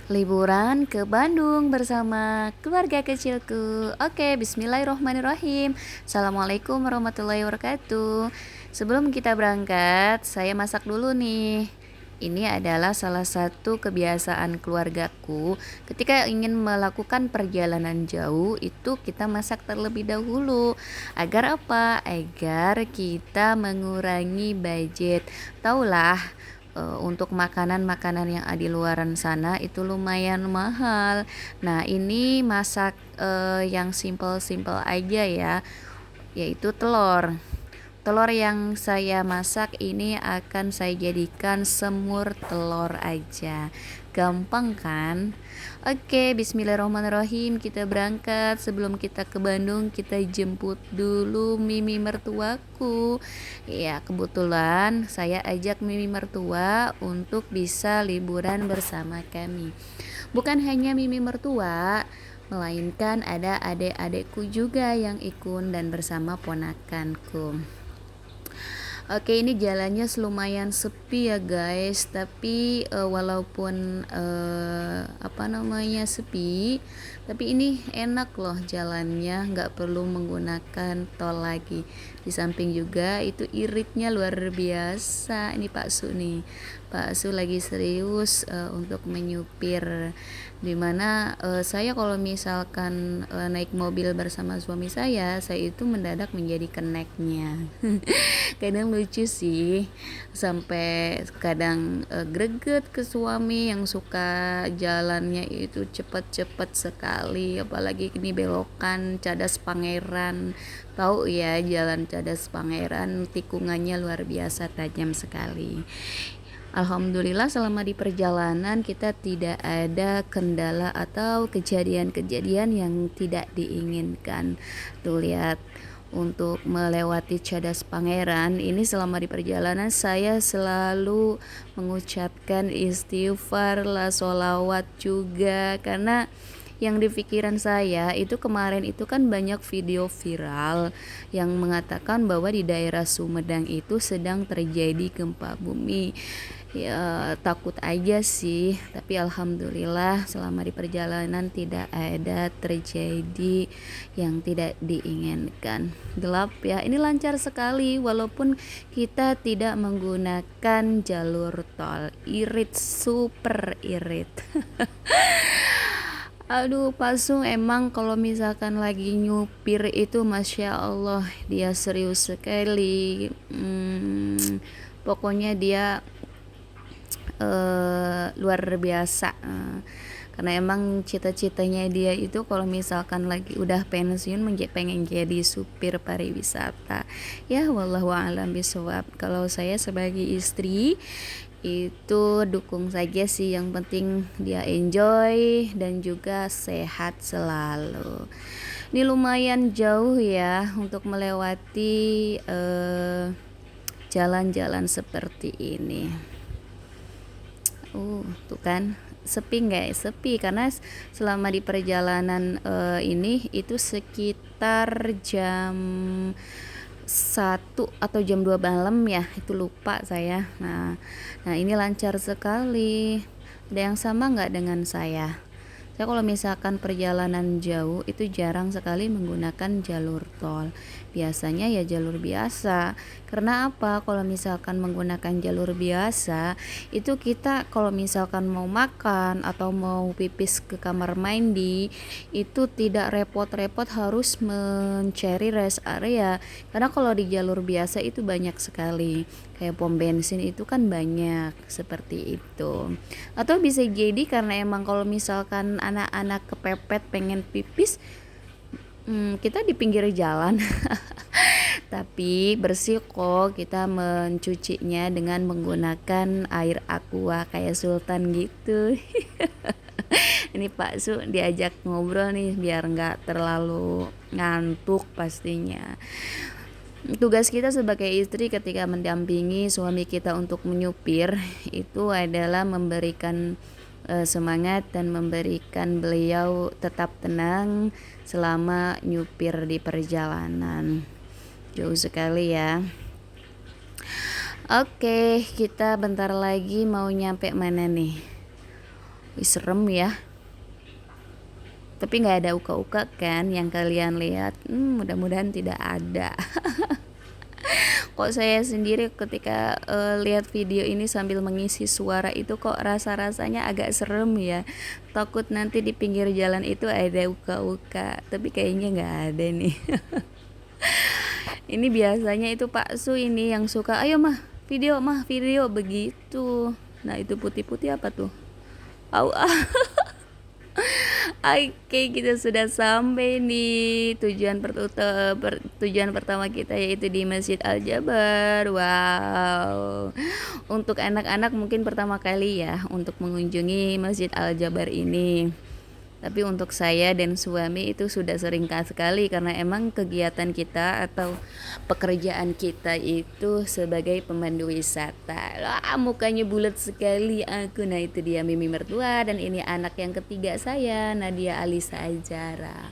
Liburan ke Bandung bersama keluarga kecilku. Oke, bismillahirrohmanirrohim. Assalamualaikum warahmatullahi wabarakatuh. Sebelum kita berangkat, saya masak dulu nih. Ini adalah salah satu kebiasaan keluargaku. Ketika ingin melakukan perjalanan jauh, itu kita masak terlebih dahulu. Agar apa? Agar kita mengurangi budget. Taulah, untuk makanan-makanan yang ada di luaran sana itu lumayan mahal. Nah, ini masak yang simple-simple aja ya, yaitu telur. Telur yang saya masak ini akan saya jadikan semur telur aja. Gampang kan? Oke, bismillahirrahmanirrahim. Kita berangkat. Sebelum kita ke Bandung, kita jemput dulu Mimi mertuaku. Ya, kebetulan saya ajak Mimi mertua untuk bisa liburan bersama kami. Bukan hanya Mimi mertua, melainkan ada adik-adikku juga yang ikut dan bersama ponakanku. Oke, ini jalannya lumayan sepi ya guys, tapi walaupun sepi, tapi ini enak loh jalannya, nggak perlu menggunakan tol lagi. Di samping juga itu iritnya luar biasa. Ini Pak Su nih, Pak Su lagi serius untuk menyupir. Dimana saya kalau misalkan naik mobil bersama suami saya itu mendadak menjadi keneknya. Kadang lucu sih, sampai kadang greget ke suami yang suka jalannya itu cepet-cepet sekali, apalagi ini belokan Cadas Pangeran. Tahu ya, jalan Cadas Pangeran tikungannya luar biasa tajam sekali. Alhamdulillah selama di perjalanan kita tidak ada kendala atau kejadian-kejadian yang tidak diinginkan. Tuh lihat, untuk melewati Cadas Pangeran ini selama di perjalanan saya selalu mengucapkan istighfar lah, sholawat juga, karena yang di pikiran saya itu kemarin itu kan banyak video viral yang mengatakan bahwa di daerah Sumedang itu sedang terjadi gempa bumi. Ya, takut aja sih, tapi alhamdulillah selama di perjalanan tidak ada terjadi yang tidak diinginkan. Gelap ya, ini lancar sekali walaupun kita tidak menggunakan jalur tol. Irit, super irit. Aduh, Pak Sung emang kalau misalkan lagi nyupir itu Masya Allah dia serius sekali. Pokoknya dia luar biasa. Karena emang cita-citanya dia itu kalau misalkan lagi udah pensiun pengen jadi supir pariwisata. Ya, wallahu a'lam bishawab. Kalau saya sebagai istri itu dukung saja sih, yang penting dia enjoy dan juga sehat selalu. Ini lumayan jauh ya untuk melewati jalan-jalan seperti ini. Tuh kan, sepi nggak? Sepi karena selama di perjalanan ini itu sekitar jam 1 atau jam 2 malam ya, itu lupa saya. Nah ini lancar sekali. Ada yang sama nggak dengan saya? Saya kalau misalkan perjalanan jauh itu jarang sekali menggunakan jalur tol. Biasanya ya jalur biasa. Karena apa? Kalau misalkan menggunakan jalur biasa, itu kita kalau misalkan mau makan atau mau pipis ke kamar mandi, itu tidak repot-repot harus mencari rest area. Karena kalau di jalur biasa itu banyak sekali. Kayak pom bensin itu kan banyak seperti itu. Atau bisa jadi karena emang kalau misalkan anak-anak kepepet pengen pipis, kita di pinggir jalan. Tapi bersih kok, kita mencucinya dengan menggunakan air aqua kayak Sultan gitu. Ini Pak Su diajak ngobrol nih biar nggak terlalu ngantuk pastinya. Tugas kita sebagai istri ketika mendampingi suami kita untuk menyupir itu adalah memberikan semangat dan memberikan beliau tetap tenang selama nyupir di perjalanan. Jauh sekali ya. Oke, kita bentar lagi mau nyampe mana nih? Wih, serem ya. Tapi nggak ada uka-uka kan yang kalian lihat. Mudah-mudahan tidak ada. Kok saya sendiri ketika lihat video ini sambil mengisi suara itu kok rasa-rasanya agak serem ya. Takut nanti di pinggir jalan itu ada uka-uka, tapi kayaknya nggak ada nih. Ini biasanya itu Pak Su ini yang suka, ayo mah video begitu. Nah itu putih-putih apa tuh? Au ah. Oke, kita sudah sampai nih tujuan pertama kita, yaitu di Masjid Al Jabar. Wow. Untuk anak-anak mungkin pertama kali ya untuk mengunjungi Masjid Al Jabar ini. Tapi untuk saya dan suami itu sudah sering sekali, karena emang kegiatan kita atau pekerjaan kita itu sebagai pemandu wisata. Mukanya bulat sekali aku. Nah itu dia Mimi mertua, dan ini anak yang ketiga saya, Nadia Alisa Ajara.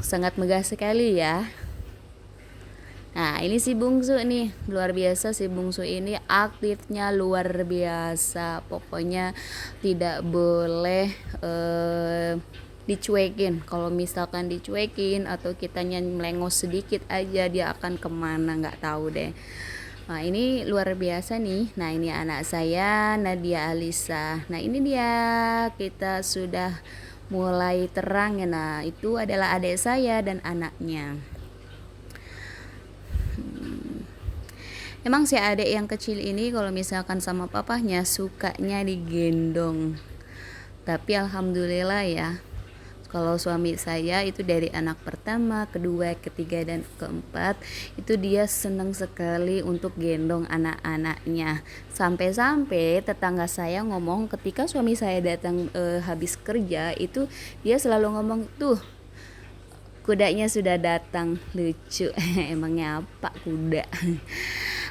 Sangat megah sekali ya. Nah ini si bungsu nih, luar biasa si bungsu ini, aktifnya luar biasa. Pokoknya tidak boleh dicuekin. Kalau misalkan dicuekin atau kitanya melengos sedikit aja, dia akan kemana nggak tahu deh. Nah ini luar biasa nih. Nah ini anak saya, Nadia Alisa. Nah ini dia, kita sudah mulai terang ya. Nah itu adalah adik saya dan anaknya. Emang si adik yang kecil ini kalau misalkan sama papahnya sukanya digendong. Tapi alhamdulillah ya, kalau suami saya itu dari anak pertama, kedua, ketiga, dan keempat itu dia senang sekali untuk gendong anak-anaknya. Sampai-sampai tetangga saya ngomong ketika suami saya datang habis kerja itu, dia selalu ngomong, tuh kudanya sudah datang. Lucu. Emangnya apa kuda?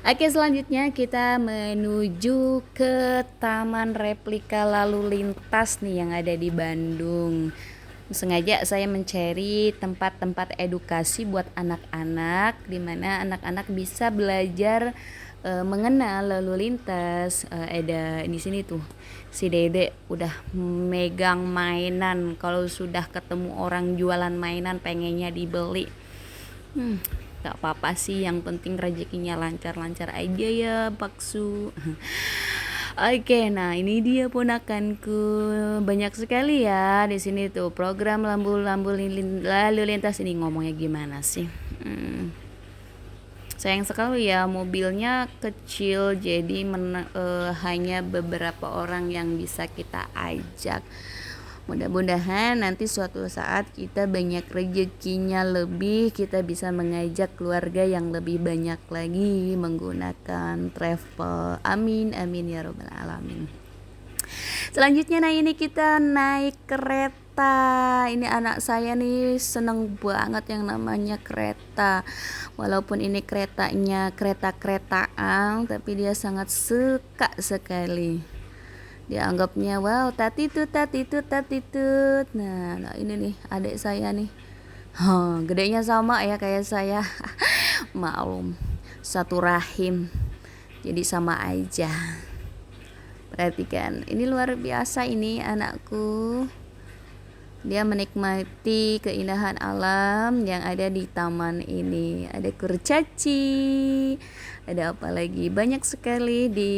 Oke, selanjutnya kita menuju ke Taman Replika Lalu Lintas nih yang ada di Bandung. Sengaja saya mencari tempat-tempat edukasi buat anak-anak, di mana anak-anak bisa belajar mengenal lalu lintas. Ada di sini tuh si Dede udah megang mainan. Kalau sudah ketemu orang jualan mainan pengennya dibeli. Gak apa-apa sih, yang penting rezekinya lancar-lancar aja ya bakso. Oke, nah ini dia ponakanku. Banyak sekali ya di sini tuh program lalu lintas ini. Ngomongnya gimana sih? Sayang sekali ya, mobilnya kecil, jadi hanya beberapa orang yang bisa kita ajak. Mudah-mudahan nanti suatu saat kita banyak rezekinya lebih, kita bisa mengajak keluarga yang lebih banyak lagi menggunakan travel. Amin amin ya robbal alamin. Selanjutnya nah ini kita naik kereta. Ini anak saya nih seneng banget yang namanya kereta. Walaupun ini keretanya kereta-keretaan, tapi dia sangat suka sekali. Dia anggapnya wow, tatitut. Nah ini nih adik saya nih. Gedenya sama ya kayak saya. Maklum, satu rahim. Jadi sama aja. Perhatikan, ini luar biasa ini anakku. Dia menikmati keindahan alam yang ada di taman ini. Ada kurcaci, ada apa lagi? Banyak sekali di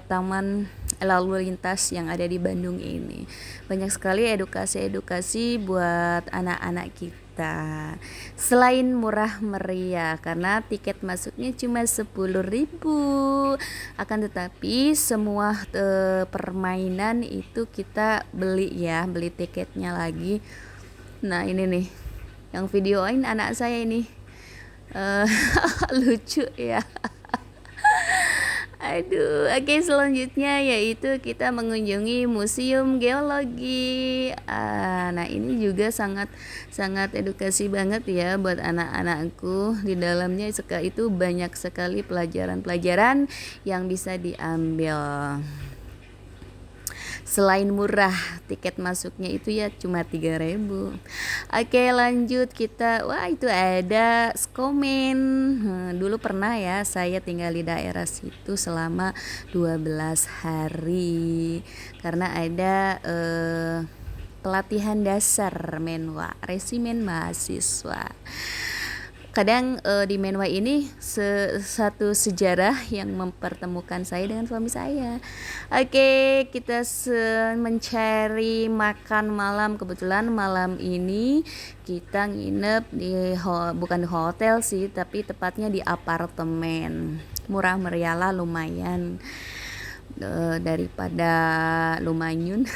taman lalu lintas yang ada di Bandung ini. Banyak sekali edukasi buat anak-anak kita. Selain murah meriah, karena tiket masuknya cuma 10.000, akan tetapi semua permainan itu kita beli ya, beli tiketnya lagi. Nah ini nih yang videoin anak saya ini. Lucu ya. Aduh, oke, selanjutnya yaitu kita mengunjungi Museum Geologi. Nah ini juga sangat edukasi banget ya buat anak-anakku. Di dalamnya itu banyak sekali pelajaran-pelajaran yang bisa diambil. Selain murah, tiket masuknya itu ya cuma 3.000. Oke, lanjut kita. Wah, itu ada Skomen. Dulu pernah ya saya tinggal di daerah situ selama 12 hari. karena ada pelatihan dasar menwa, resimen mahasiswa. Kadang di menwa ini satu sejarah yang mempertemukan saya dengan suami saya. Oke, kita mencari makan malam. Kebetulan malam ini kita nginep di bukan di hotel sih, tapi tepatnya di apartemen. Murah meriah lah, lumayan. Daripada lumayan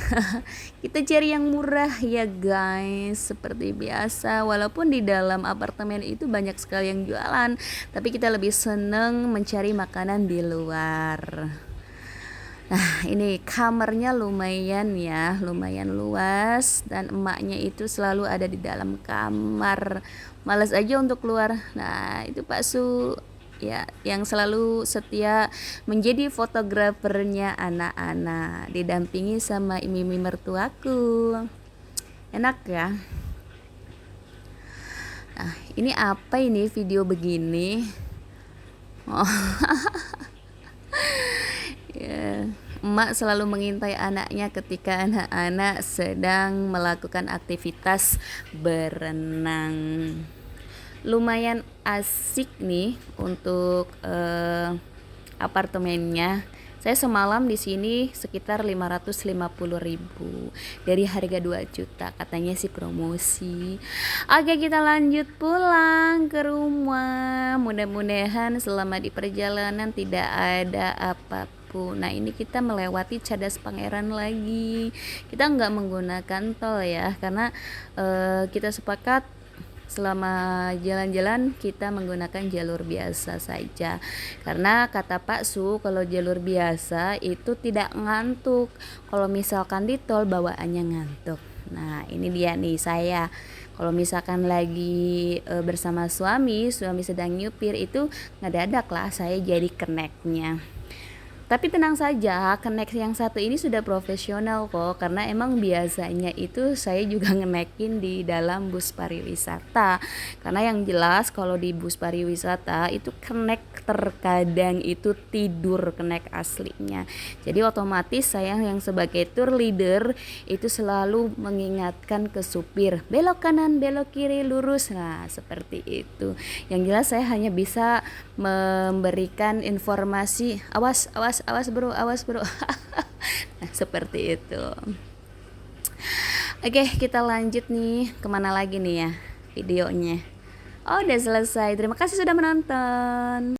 kita cari yang murah ya guys, seperti biasa. Walaupun di dalam apartemen itu banyak sekali yang jualan, tapi kita lebih seneng mencari makanan di luar. Nah, ini kamarnya lumayan ya, lumayan luas, dan emaknya itu selalu ada di dalam kamar, males aja untuk keluar. Nah, itu Pak Su ya, yang selalu setia menjadi fotografernya anak-anak, didampingi sama mimi mertuaku. Enak ya. Nah, ini apa ini video begini? Oh. Ya, emak selalu mengintai anaknya ketika anak-anak sedang melakukan aktivitas berenang. Lumayan asik nih untuk apartemennya. Saya semalam di sini sekitar 550.000 dari harga 2 juta, katanya sih promosi. Oke, kita lanjut pulang ke rumah. Mudah-mudahan selama di perjalanan tidak ada apapun. Nah, ini kita melewati Cadas Pangeran lagi. Kita nggak menggunakan tol ya, karena kita sepakat selama jalan-jalan kita menggunakan jalur biasa saja, karena kata Pak Su kalau jalur biasa itu tidak ngantuk, kalau misalkan di tol bawaannya ngantuk. Nah, ini dia nih, saya kalau misalkan lagi bersama suami sedang nyupir itu ngedadak lah saya jadi keneknya. Tapi tenang saja, connect yang satu ini sudah profesional kok, karena emang biasanya itu saya juga ngenekin di dalam bus pariwisata. Karena yang jelas kalau di bus pariwisata itu connect terkadang itu tidur connect aslinya. Jadi otomatis saya yang sebagai tour leader itu selalu mengingatkan ke supir, belok kanan, belok kiri, lurus. Nah, seperti itu. Yang jelas saya hanya bisa memberikan informasi, awas bro. Nah, seperti itu. Oke, kita lanjut nih, kemana lagi nih ya videonya. Oh, udah selesai. Terima kasih sudah menonton.